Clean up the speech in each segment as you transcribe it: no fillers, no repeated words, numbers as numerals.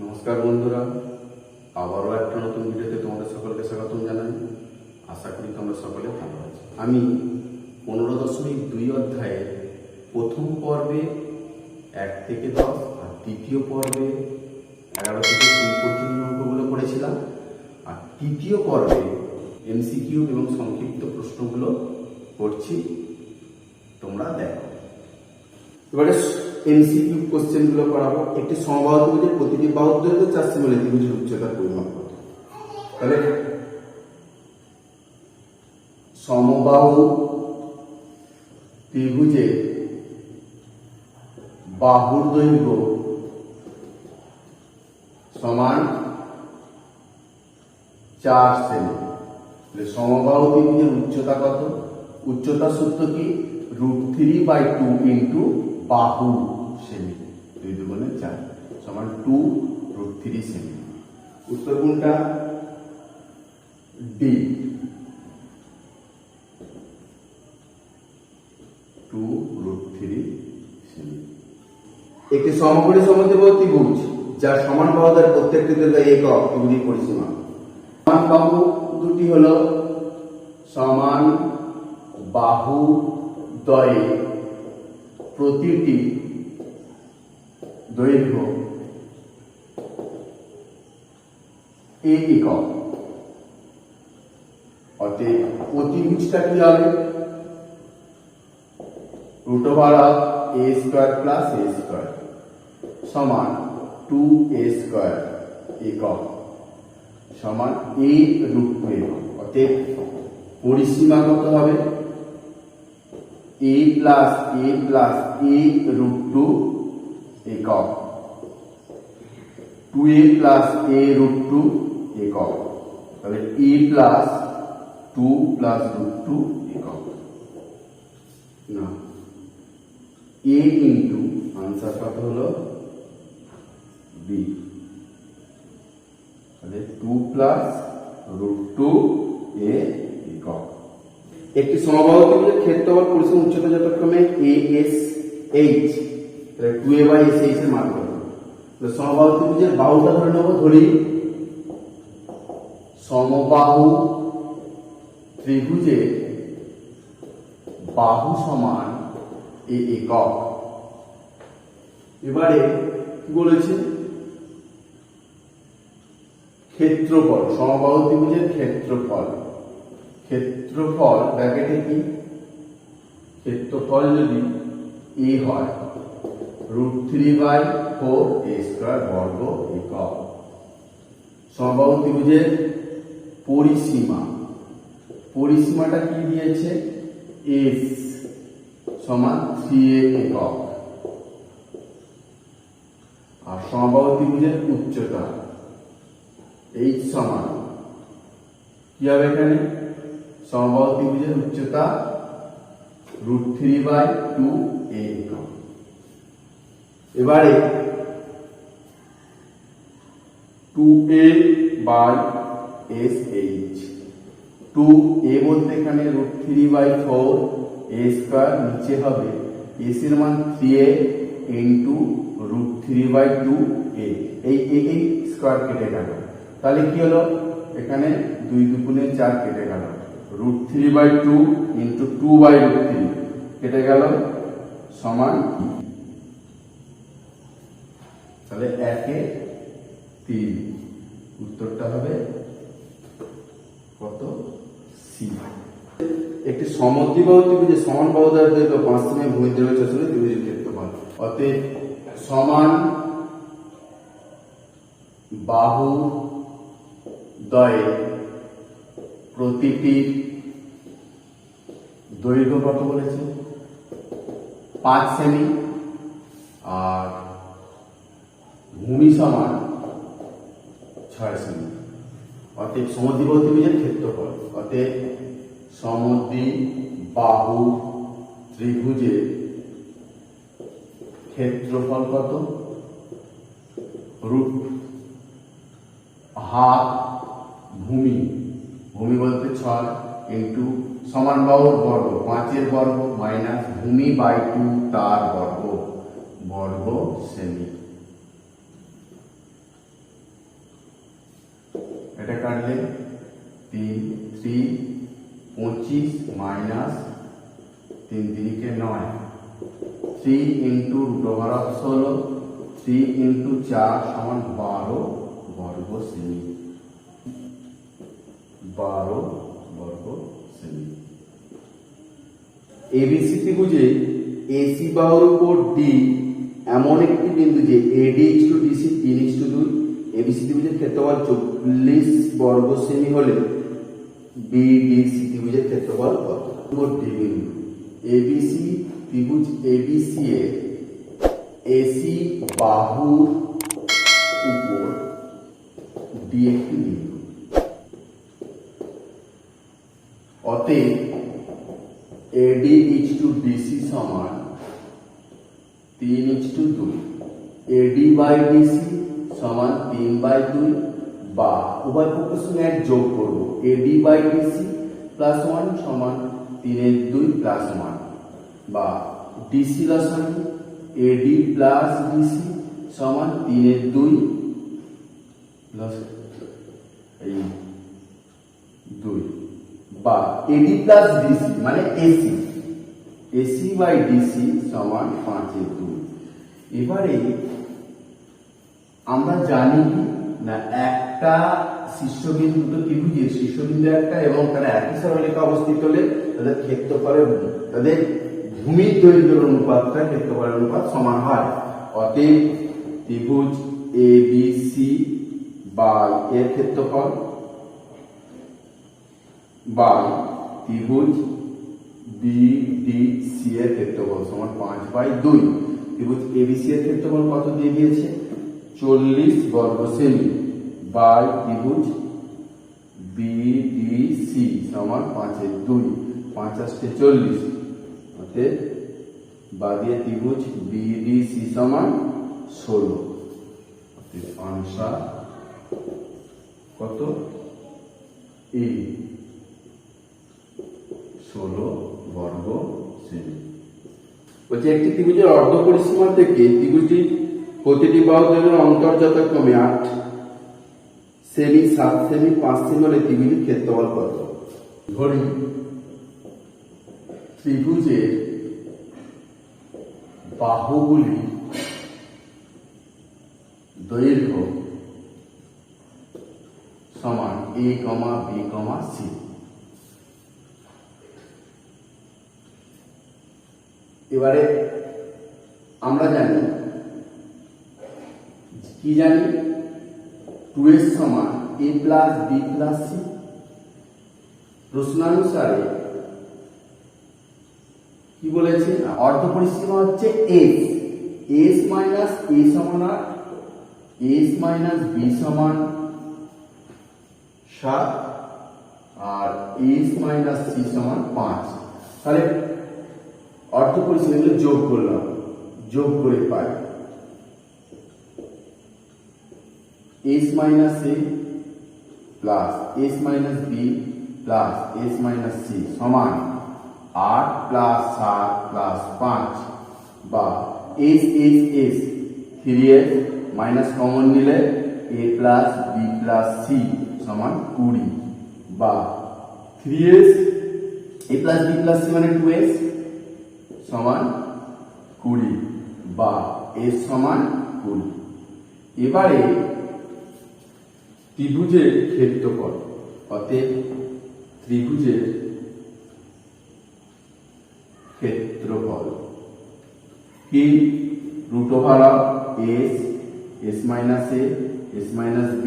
নমস্কার বন্ধুরা, আবারও একটা নতুন ভিডিওতে তোমাদের সকলকে স্বাগতম জানাই। আশা করি তোমরা সকলে ভালো আছো। আমি 15.2 অধ্যায়ে প্রথম পর্বে 1 থেকে 10 আর দ্বিতীয় পর্বে 11 থেকে 2 পর্যন্ত অঙ্কগুলো করেছিলাম, আর তৃতীয় পর্বে এমসিকিউ এবং সংক্ষিপ্ত প্রশ্নগুলো করছি, তোমরা দেখো। এবারে এমসিকিউ কোশ্চেনগুলো করাবো। একটি সমবাহু ত্রিভুজের প্রতিটি বাহুর দৈর্ঘ্য 4 সেমি হলে ত্রিভুজের উচ্চতার পরিমাপ কত? তাহলে সমবাহু ত্রিভুজের বাহুর দৈর্ঘ্য সমান 4 সেমি। সমবাহু ত্রিভুজের উচ্চতা কত? উচ্চতার সূত্র কি? √3/2 ইন্টু বাহু সেমি, 2 দুগুণে 4 সমান 2√3 সেমি। উত্তর কোনটা? D, 2√3 semi. একটি সমকোণী সমদ্বিবাহু ত্রিভুজ যার সমান বাহুদের প্রত্যেকটি দৈর্ঘ্য একক ত্রিভুজের পরিসীমা। সমান বাহু দুটি হলো সমান বাহু দ্বয়ে প্রতিটি দৈর্ঘ্য একক। অতএব অতিভুজটা কি হবে? √a² সমান 2a² একক সমান a√2 একক। অতএব পরিসীমা কত হবে? a+a+a√2 একক, 2a+a√2 একক। তাহলে a+2+√2 একক। না, a ইন্টু আনসার কত হলো? b। তাহলে 2+√2 a একক। একটি সমবাহু ত্রিভুজের ক্ষেত্রফল পরিসীমা উচ্চতা যথাক্রমে ASH, তাহলে 2a/SH এর মান কত? তাহলে সমবাহু ত্রিভুজের বাহুটা ধরে নেব। ধরি সমবাহু ত্রিভুজের বাহু সমান a একক। এবারে কি বলেছে? ক্ষেত্রফল, সমবাহু ত্রিভুজের ক্ষেত্রফল। ক্ষেত্রফল ব্র্যাকেটে কি? ক্ষেত্রফল যদি a হয় √3/4a² বর্গ একক। সমবাহু ত্রিভুজের পরিসীমা, পরিসীমাটা কি দিয়েছে? s সমান 3a একক। আর সমবাহু ত্রিভুজের উচ্চতা h সমান কি হবে? এখানে সমবাহু ত্রিভুজের উচ্চতা √3/2a একক। এবারে 2a/SH, 2a বলতে এখানে √3/4a², নিচে হবে s এর মান 3a ইন্টু √3/2a। এই স্কয়ার কেটে গেল, তাহলে কি হলো? এখানে 2 দুগুণে 4 কেটে গেল, √3/2 ইন্টু 2/√3 কেটে গেল সমান, তাহলে 1 3। উত্তরটা হবে কত? সি। একটি সমদ্বিবাহু ত্রিভুজের সমান বাহুদ্বয়ের দৈর্ঘ্য 5 সেমি, ভূমির দৈর্ঘ্য 6 সেমি, ত্রিভুজের ক্ষেত্রফল। অতএব সমান বাহু দ্বয়ে প্রতিটি দৈর্ঘ্য কত বলেছে? 5 সেমি, আর ভূমি সমান 6 সেমি। অতএব সমদ্বিবাহু ত্রিভুজের ক্ষেত্রফল। অতএব সমদ্বিবাহু ত্রিভুজের ক্ষেত্রফল কত? √1/2 ভূমি, ভূমি বলতে 6 ইন্টু সমান বাহুর বর্গ 5 এর বর্গ মাইনাস ভূমি/2 তার বর্গ, বর্গ সেমি। ব্র্যাকেটে কাটলে 3 3 25 minus 3 3 9 3 into root over of 16 3 into 4 সমান 12 বর্গ সেমি 12 বর্গ সেমি। এবিসি ত্রিভুজে এসি বাহুর উপর ডি এমন একটি বিন্দু যে এডি ইজ টু ডিসি 3:2। এবিসি ত্রিভুজের ক্ষেত্রফল 40 বর্গ সেমি হলে বিডিসি ত্রিভুজের ক্ষেত্রফল কত? ডি বিন্দু এবিসি ত্রিভুজ এবিসি এর এসি বাহুর উপর ডি একটি বিন্দু, অতএব এডি ইজ টু ডিসি সমান 3:2। এডি বাই ডিসি সমান 3/2 বা উভয় পক্ষের সঙ্গে এক যোগ করব, এডি বাই ডিসি প্লাস 1 সমান 3/2 প্লাস 1 বা ডিসি লসাগু এডি প্লাস ডিসি সমান 3/2 প্লাস 2 বা এডি প্লাস ডিসি মানে এসি এসি বাই ডিসি সমান 5/2। এবারে আমরা জানি না একটা শীর্ষবিন্দু, দুটো ত্রিভুজের শীর্ষবিন্দু একটা এবং তারা একই সরলরেখা অবস্থিত হলে তাদের ক্ষেত্রফলের তাদের ভূমির দৈর্ঘ্যের অনুপাতটা ক্ষেত্রফলের অনুপাত সমান হয়। অতএব ত্রিভুজ এবিসি বাই এর ক্ষেত্রফল বাই ত্রিভুজ বিডিসি এর ক্ষেত্রফল সমান 5/2। ত্রিভুজ এবিসি এর ক্ষেত্রফল কত দিয়ে দিয়েছে? 40 বর্গ সেমি বাই ত্রিভুজ বিডিসি সমান 5/2 5 × 40। অতএব বাদিয়ে ত্রিভুজ বিডিসি সমান 16। অতএব আনসার কত? এ 16 বর্গ সেমি। বলছে একটি ত্রিভুজের অর্ধ পরিসীমা থেকে ত্রিভুজটির প্রতিটি বাহু দৈর্ঘ্যের অন্তর যথাক্রমে 8 সেমি 7 সেমি 5 সেমি হলে ত্রিভুজের ক্ষেত্রফল কত? ধরি ত্রিভুজের বাহুগুলি দৈর্ঘ্য সমান a, b, c। এবারে আমরা জানি কি জানি 2s সমান a plus b plus c। প্রশ্নানুসারে কি বলেছে? অর্ধ পরিসীমা হচ্ছে s মাইনাস a সমান 8, s মাইনাস b সমান 7 আর s মাইনাস c সমান 5। তাহলে অর্ধ পরিসীমা এগুলো যোগ করলাম, যোগ করে পাই s minus a plus s minus b plus s minus c সমান 8 প্লাস 7 প্লাস 5 বা s 3s মাইনাস কমন নিলে a plus b plus c সমান 20 বা 3s a plus b plus c মানে 2s সমান 20 বা s সমান 20। এবারে ত্রিভুজের ক্ষেত্রফল, অতএব ত্রিভুজের ক্ষেত্রফল কি? Root over of s minus a, s minus b,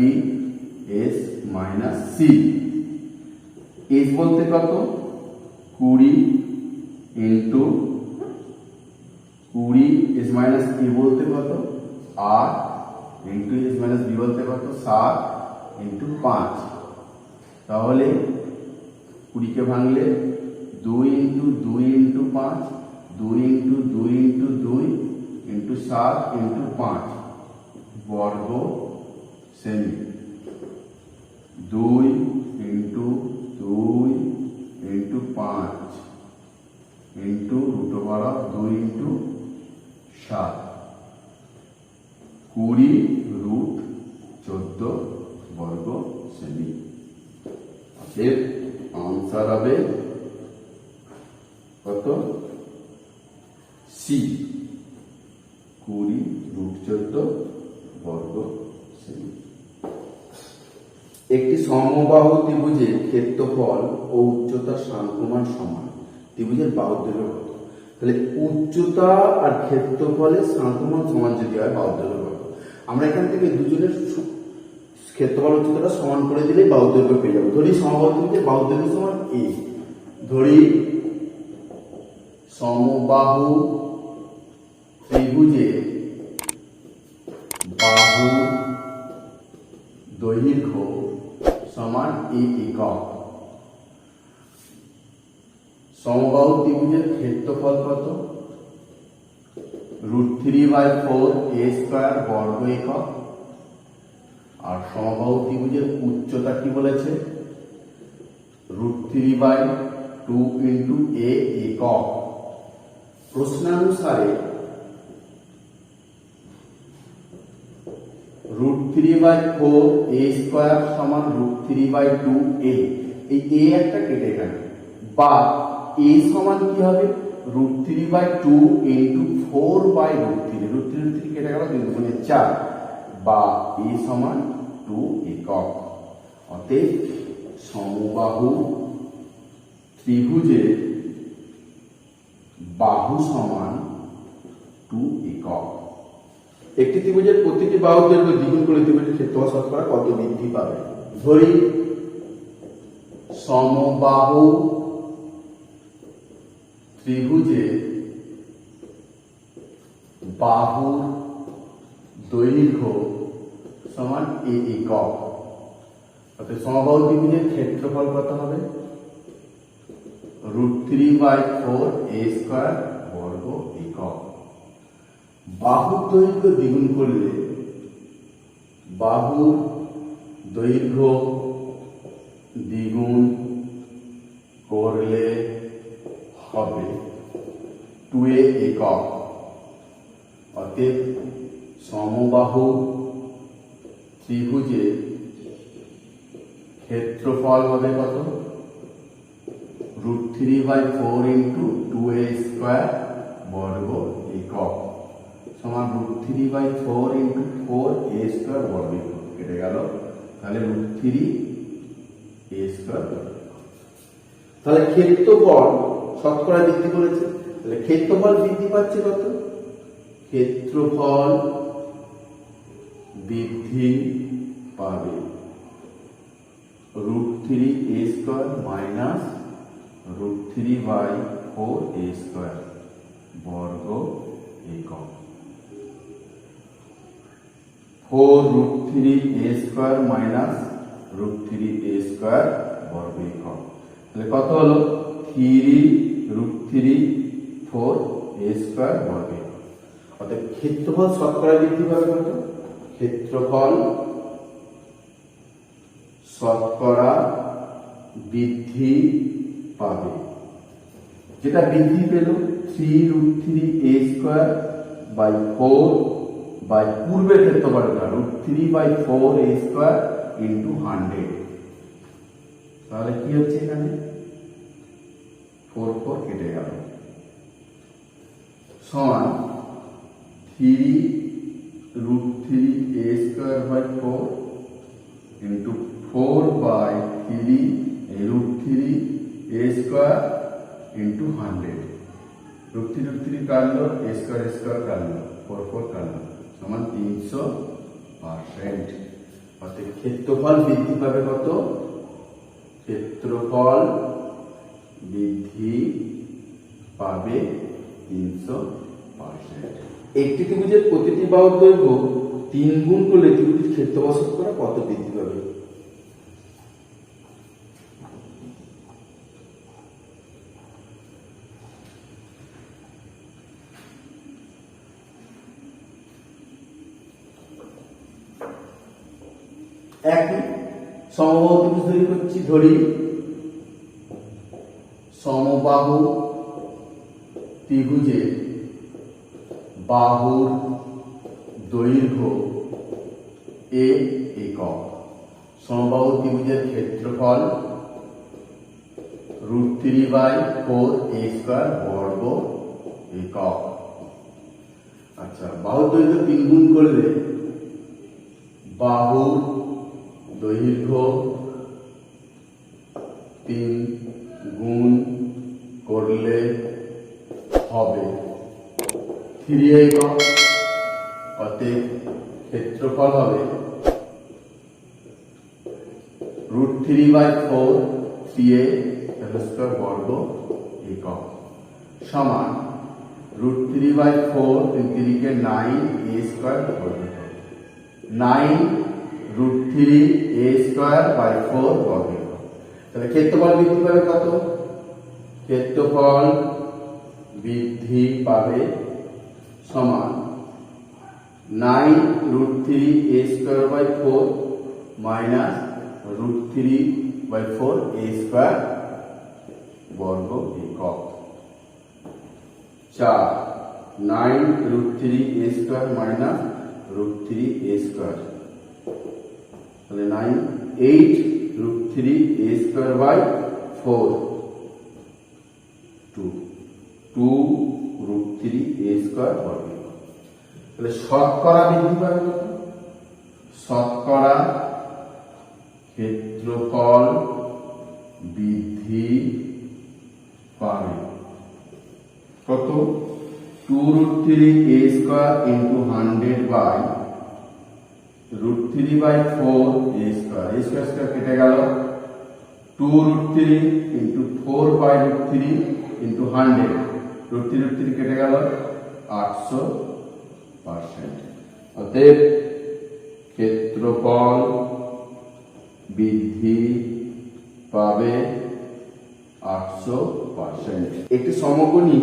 s minus c। s বলতে কত? 20 ইন্টু 20, s মাইনাস a বলতে কত? 8 ইন্টু s মাইনাস b বলতে কত? 7 ইন্টু 5। তাহলে 20 কে ভাঙলে 2 into 2 into 5, 2 into 2 into 2 into 7 into 5 বর্গ সেমি। 2 into 2 into 5 into root over of 2 into 7 20 √14 বর্গ সেমি। এর আনসার হবে কত? সি 20√14 বর্গ সেমি। একটি সমবাহু ত্রিভুজের ক্ষেত্রফল ও উচ্চতার সাংখ্যমান সমান। ত্রিভুজের বাহুর দৈর্ঘ্য কত? তাহলে উচ্চতা আর ক্ষেত্রফলের সাংখ্যমান সমান যদি হয় বাহুর দৈর্ঘ্য কত? আমরা এখান থেকে দুজনের ক্ষেত্রফল উচ্চতাটা সমান করে দিলেই বাহুর দৈর্ঘ্য পেয়ে যাবো। ধরি সমবাহু ত্রিভুজের বাহুর দৈর্ঘ্য সমান এ। ধরি সমবাহু ত্রিভুজের বাহু দৈর্ঘ্য সমান এ একক। সমবাহু ত্রিভুজের ক্ষেত্রফল কত? √3/4 a স্কয়ার বর্গ একক। আর সমবাহু ত্রিভুজের উচ্চতা কি বলেছে? √3/2 ইন্টু a একক। প্রশ্নানুসারে √3/4 a স্কয়ার সমান √3/2 a। এই a একটা কেটে গেল, বা a সমান কি হবে? √3/2 ইন্টু 4/√3। √3 কেটে গেল, 2 গুণে 4, বা a সমান 2 একক। অতএব সমবাহু ত্রিভুজের বাহু সমান 2 একক। একটি ত্রিভুজের প্রতিটি বাহুর দৈর্ঘ্য দ্বিগুণ করে ত্রিভুজের ক্ষেত্রফল শতকরা কত বৃদ্ধি পাবে? ধরি সমবাহু ত্রিভুজের বাহুর দৈর্ঘ্য সমান a একক। অর্থাৎ সমবাহু ত্রিভুজের ক্ষেত্রফল কত হবে? √3/4 a স্কয়ার বর্গ একক। বাহুর দৈর্ঘ্য দ্বিগুণ করলে বাহুর দৈর্ঘ্য দ্বিগুণ করলে হবে 2a একক। অতএব সমবাহু ত্রিভুজের ক্ষেত্রফল হবে কত? √3/4 ইন্টু 2a স্কয়ার বর্গ একক সমান √3/4 ইন্টু 4a স্কয়ার বর্গ একক। কেটে গেল, তাহলে √3a স্কয়ার। তাহলে ক্ষেত্রফল শতকরা বৃদ্ধি করেছে, তাহলে ক্ষেত্রফল বৃদ্ধি পাচ্ছে কত? ক্ষেত্রফল বৃদ্ধি পাবে √3a square minus √3/4a square বর্গ একক। 4√3a square minus √3a square বর্গ একক। তাহলে কত হলো? 3√3/4a স্কয়ার বর্গ একক। অর্থাৎ ক্ষেত্রফল শতকরা বৃদ্ধি পাবে কত? ক্ষেত্রফল শতকরা বৃদ্ধি পাবে, যেটা বৃদ্ধি পেল 3√3a স্কয়ার বাই 4 বাই পূর্বের ক্ষেত্রফলটা √3/4a স্কয়ার ইন্টু 100। তাহলে কি হচ্ছে এখানে? 4 কেটে গেল, সমান 3√3a square by 4 into 4/3√3a square into 100। √3 কাটলো, a স্কয়ার কাটলো, 4 কাটলো, সমান 300%। অর্থাৎ ক্ষেত্রফল বৃদ্ধি পাবে কত? ক্ষেত্রফল বৃদ্ধি পাবে 300%। একটি ত্রিভুজের প্রতিটি বাহুর দৈর্ঘ্য 3 গুণ করলে ত্রিভুজের ক্ষেত্রফল শতকরা কত বৃদ্ধি পাবে? একই সমবাহু ত্রিভুজ তৈরি করছি। ধরি সমবাহু ত্রিভুজের বাহুর দৈর্ঘ্য a একক। সমবাহু ত্রিভুজের ক্ষেত্রফল √3/4a² বর্গ একক। আচ্ছা, বাহুর দৈর্ঘ্য 3 গুণ করলে বাহুর দৈর্ঘ্য 3 গুণ করলে হবে 3a একক। অতএব ক্ষেত্রফল হবে √3/4 3a² বর্গ একক সমান √3/4 3 কে 9a² বর্গ, 9 √3a² বর্গ একক। তাহলে ক্ষেত্রফল বৃদ্ধি পাবে কত? ক্ষেত্রফল বৃদ্ধি পাবে সমান 9 √3a² মাইনাস √3/4a² বর্গ একক। 4 9 √3a² মাইনাস √3a², তাহলে 9 8 √3a²/4 2 √3a² বর্গ। তাহলে শতকরা বৃদ্ধি পাবে কত? শতকরা ক্ষেত্রফল বৃদ্ধি পাবে কত? 2 √3a² ইন্টু 100/√3/4a², কেটে গেল। 2 √3 ইন্টু 4/√3 ইন্টু 100, √3 কেটে গেল, 800%। অতএব ক্ষেত্রফল বৃদ্ধি পাবে 800%। একটি সমকোণী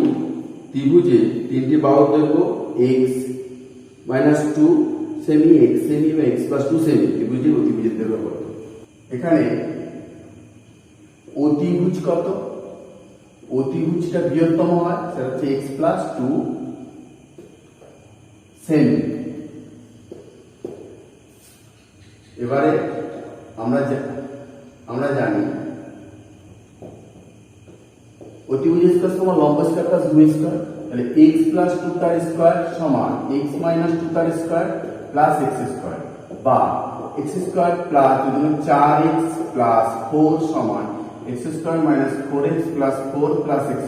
ত্রিভুজে তিনটি বাহুর দৈর্ঘ্য x-2 সেমি, x সেমি বা x+2 সেমি ত্রিভুজের অতিভুজের দৈর্ঘ্য কত? এখানে অতিভুজ কত? অতিভুজটা বৃহত্তম হয়, সেটা হচ্ছে x+2 সেমি। এবারে আমরা জানি অতিভুজের স্কয়ার সমান লম্ব স্কয়ার প্লাস ভূমি স্কয়ার। তাহলে x+2 তার স্কয়ার সমান x-2 তার স্কয়ার প্লাস x² বা x² প্লাস 4x প্লাস 4 সমান x² minus 4x plus 4 plus x²।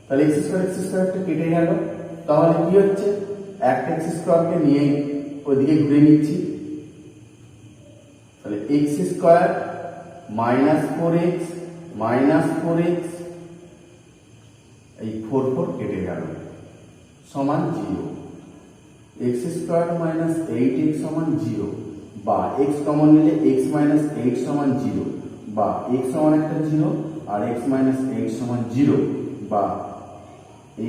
তাহলে x² টা কেটে গেল। তাহলে কি হচ্ছে? একটা x² কে নিয়ে ওইদিকে ঘুরে নিচ্ছি। তাহলে x² minus 4x minus 4x, এই 4 কেটে গেল সমান 0। x² মাইনাস 8x সমান 0 বা x কমন নিলে x মাইনাস 8 সমান 0 বা x সমান একটা 0 আর x মাইনাস 8 সমান 0 বা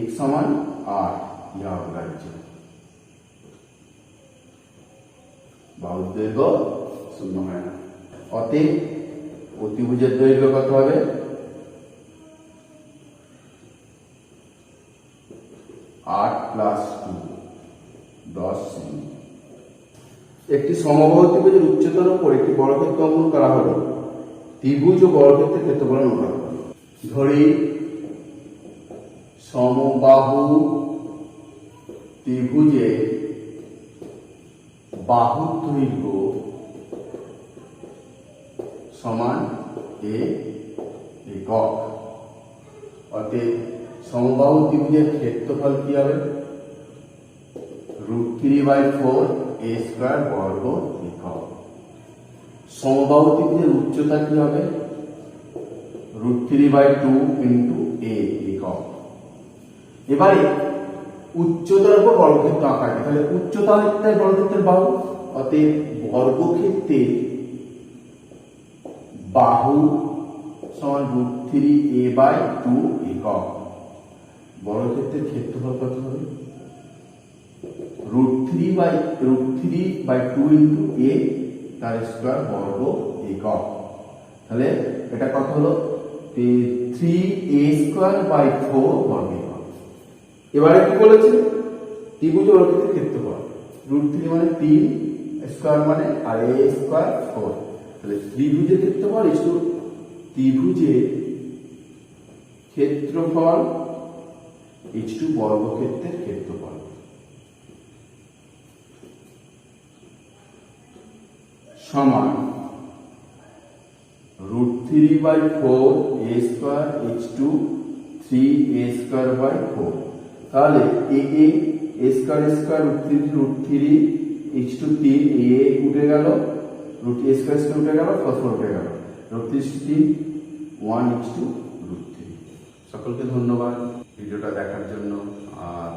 x সমান 8, ইহা অগ্রাহ্য। বাহুর দৈর্ঘ্য শূন্য হয় না। অতএব অতিভুজের দৈর্ঘ্য কত হবে? 8 + 2 10 সেমি। একটি সমবাহু ত্রিভুজের উচ্চতার উপর একটি বর্গক্ষেত্র অঙ্কন করা হলো। ত্রিভুজ ও বর্গক্ষেত্রের ক্ষেত্রফল অনুপাত করো। ধরি সমবাহু ত্রিভুজে বাহুর দৈর্ঘ্য সমান a একক। অতএব সমবাহু ত্রিভুজের ক্ষেত্রফল কি হবে? √3/4a² বর্গ একক। সমবাহু ত্রিভুজের উচ্চতা কি হবে? √3/2 ইন্টু a একক। এবারে উচ্চতার উপর বর্গক্ষেত্র আঁকা আছে, তাহলে উচ্চতা হচ্ছে বর্গক্ষেত্রের বাহু। অতএব বর্গক্ষেত্রের বাহু সমান √3a/2 একক। বর্গক্ষেত্রের ক্ষেত্রফল কত হবে? √3/2 ইন্টু a তার স্কয়ার বর্গ একক। তাহলে এটা কত হলো? 3a²/4 বর্গ একক। এবারে কি বলেছে? ত্রিভুজ বর্গক্ষেত্রের ক্ষেত্রফল √3 মানে 3, স্কোয়ার মানে আর এ স্কোয়ার 4। তাহলে ত্রিভুজের ক্ষেত্রফল ইজ টু ত্রিভুজের ক্ষেত্রফল ইজ টু বর্গক্ষেত্রের ক্ষেত্রফল সমান √3/4 a square is to 3a square by 4। তাহলে a square square √3 is to 3 a উঠে গেল, √a স্কোয়ার স্কোয়ার উঠে গেল, 4 উঠে গেল, √3 1 ইজ টু √3। সকলকে ধন্যবাদ ভিডিওটা দেখার জন্য। আর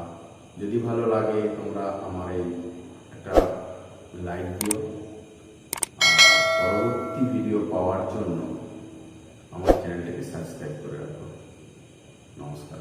যদি ভালো লাগে তোমরা আমার এই একটা লাইক দিও। পরবর্তী ভিডিও পাওয়ার জন্য আমার চ্যানেলটাকে সাবস্ক্রাইব করে রাখো। নমস্কার।